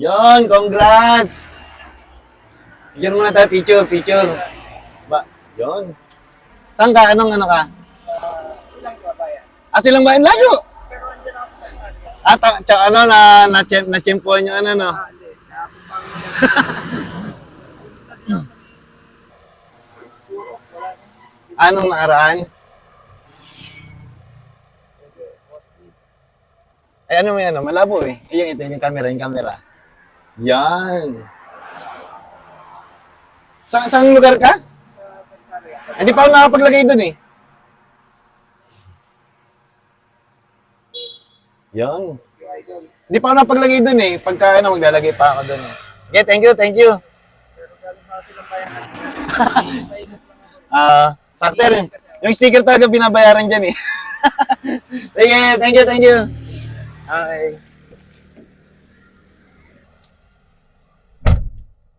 Yon, congrats! Picture muna tayo, picture. Ba, yon. Saan ka? Anong ano ka? Silang babayan. Silang bayan layo. Pero andyan ako sa kanya. Tsaka ano, na-chempuan yung ano, no? Hindi. Nakapang Anong nakaraan? Ay, ano mo yan, no? Malabo eh. Yung ito, yung camera. Yan. Saan lugar ka? Hindi pa ako nakapaglagay doon eh. Yan. Hindi pa ako nakapaglagay doon eh. Pagka ano, maglalagay pa ako doon eh. Okay, thank you. pero galing ako silang bayan. Sakto rin. Yung sticker talaga binabayaran dyan eh. Sige, thank you. Okay.